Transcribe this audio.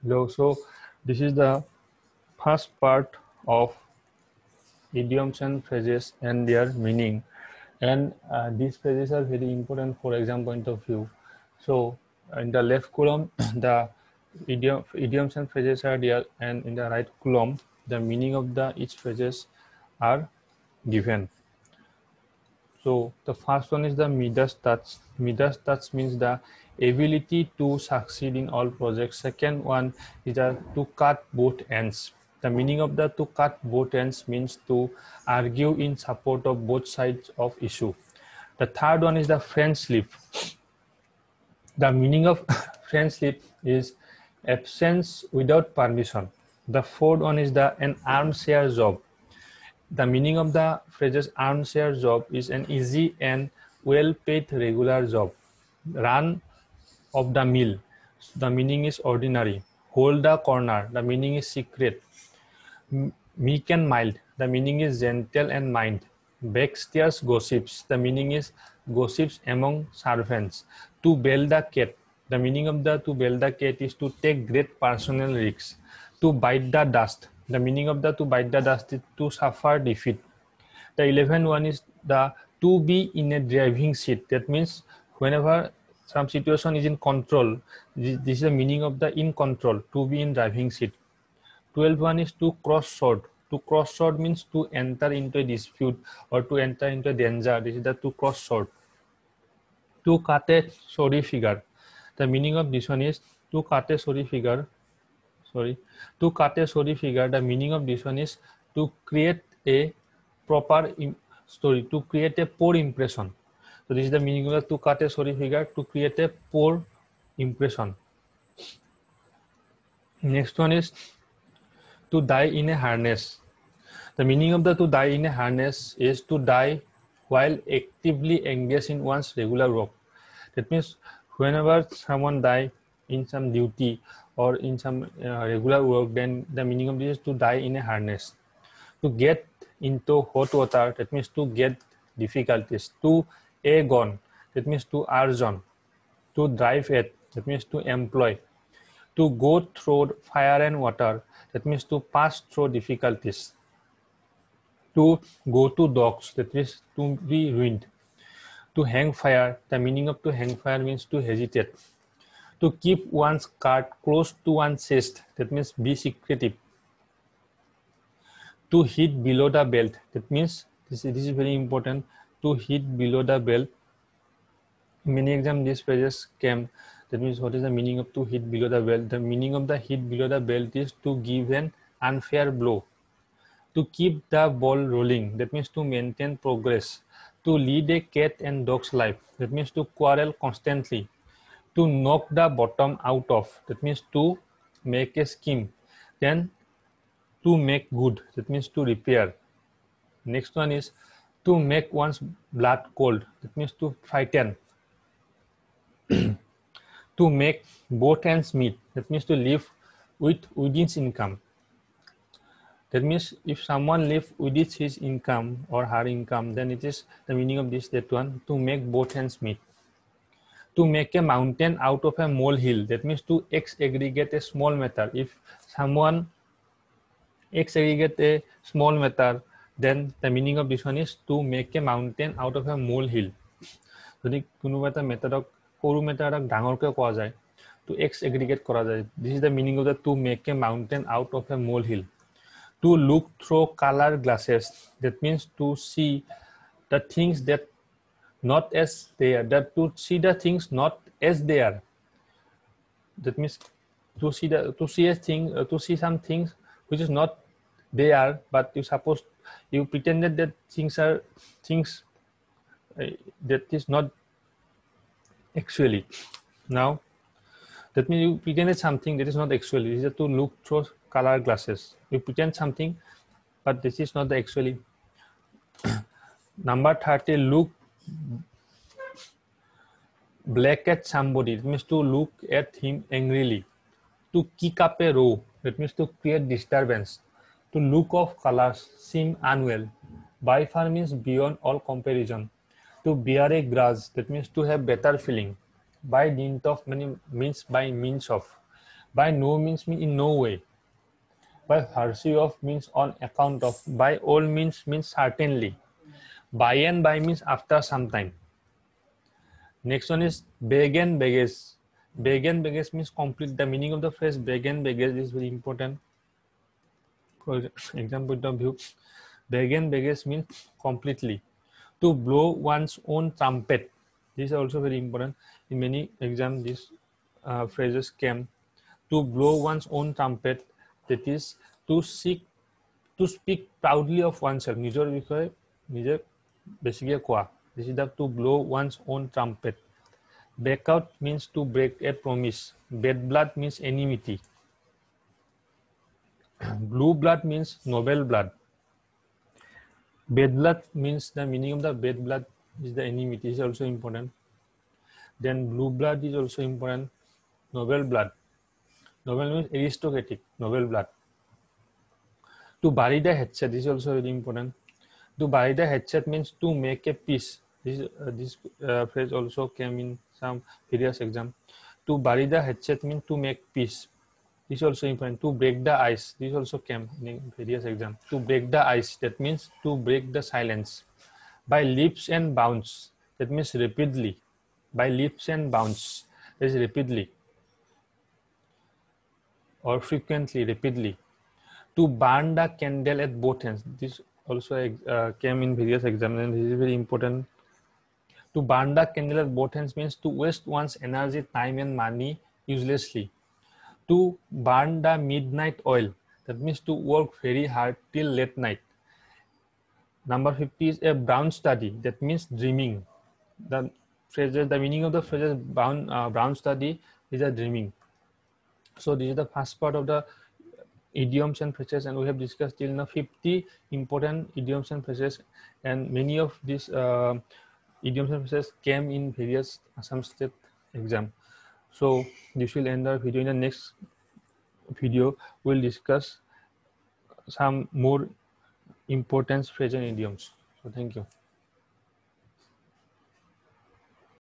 So this is the first part of idioms and phrases and their meaning, and these phrases are very important for exam point of view. So in the left column the idioms and phrases are there, and in the right column the meaning of the each phrases are given. So the first one is the Midas touch. Midas touch means the ability to succeed in all projects. Second one is the to cut both ends. The meaning of the to cut both ends means to argue in support of both sides of issue. The third one is the friend slip. The meaning of friend slip is absence without permission. The fourth one is the an armchair job. The meaning of the phrases armchair job is an easy and well-paid regular job. Run of the mill, the meaning is ordinary. Hold the corner, the meaning is secret. Meek and mild, the meaning is gentle and mild. Backstairs gossips, the meaning is gossips among servants. To bail the cat, the meaning of the to bail the cat is to take great personal risks. To bite the dust, the meaning of the to bite the dust is to suffer defeat. The 11th one is the to be in a driving seat. That means whenever some situation is in control, this is the meaning of the in control, to be in driving seat. 12th one is to cross sword. To cross sword means to enter into a dispute or to enter into a danger. This is the to cross sword. To cut a sorry figure. The meaning of this one is to cut a sorry figure. To cut a sorry figure. The meaning of this one is to create a proper story, to create a poor impression. So this is the meaning of the to cut a sorry figure, to create a poor impression. Next one is to die in a harness. The meaning of the to die in a harness is to die while actively engaged in one's regular work. That means whenever someone die in some duty or in some regular work, then the meaning of this is to die in a harness. To get into hot water, that means to get difficulties. To agon, that means to urge on. To drive at, that means to employ. To go through fire and water, that means to pass through difficulties. To go to dogs, that is to be ruined. To hang fire, the meaning of to hang fire means to hesitate. To keep one's card close to one's chest, that means be secretive. To hit below the belt, that means this is very important, to hit below the belt. Many exam these phrases came. That means what is the meaning of to hit below the belt? The meaning of the hit below the belt is to give an unfair blow. To keep the ball rolling, that means to maintain progress. To lead a cat and dog's life, that means to quarrel constantly. To knock the bottom out of, that means to make a scheme. Then to make good, that means to repair. Next one is to make one's blood cold, that means to frighten. To make both ends meet, that means to live with within income. That means if someone live within his income or her income, then it is the meaning of that one, to make both ends meet. To make a mountain out of a molehill, that means to aggregate a small matter. If someone aggregate a small matter, then the meaning of this one is to make a mountain out of a molehill. যদি কোনো এটা মেথডক সৰু মেথডক ডাঙৰকৈ কোৱা যায়, to aggregate কৰা যায়. This is the meaning of the to make a mountain out of a molehill. To look through color glasses, that means to see the things that not as they are, that to see the things not as they are. That means to see a thing, to see some things which is not they are, but you pretended that things are things that is not actually. Now that means you pretended something that is not actually. This is to look through color glasses. You pretend something, but this is not the actually. Number 30, look black at somebody. It means to look at him angrily. To kick up a row, that means to create disturbance. To look off colors, seem unwell. By far means beyond all comparison. To bear a grudge, that means to have better feeling. By dint of means by means of. By no means in no way. By virtue of means on account of. By all means certainly. By and by means after some time. Next one is begin beges. Begin beges means complete. The meaning of the phrase begin beges is very important. For example point of view, begin beges means completely. To blow one's own trumpet. This is also very important. In many exams, these phrases came. To blow one's own trumpet, that is to speak proudly of oneself. নিজৰ বিষয়ে নিজে বেছিকৈ কোৱা. This is the to blow one's own trumpet. Break out means to break a promise. Bad blood means enmity. Blue blood means noble blood. Bad blood means the meaning of the bad blood is the enmity. Is also important. Then blue blood is also important. Noble blood. Noble means aristocratic. Noble blood. To bury the headset is also very important. To bury the headset means to make a peace. This phrase also came in some various exam. To bury the headset means to make peace. This is also important. To break the ice. This also came in various exam. To break the ice, that means to break the silence. By leaps and bounds, that means rapidly. By leaps and bounds, that is rapidly or frequently, rapidly. To burn the candle at both ends. This also came in various exams, and this is very important. To burn the candle at both ends means to waste one's energy, time, and money uselessly. To burn the midnight oil, that means to work very hard till late night. Number 50 is a brown study, that means dreaming. The meaning of the phrase brown study is a dreaming. So this is the first part of the idioms and phrases, and we have discussed till now 50 important idioms and phrases, and many of these idioms and phrases came in various Assam State exam. So this will end our video. In the next video we'll discuss some more important phrases and idioms. So thank you.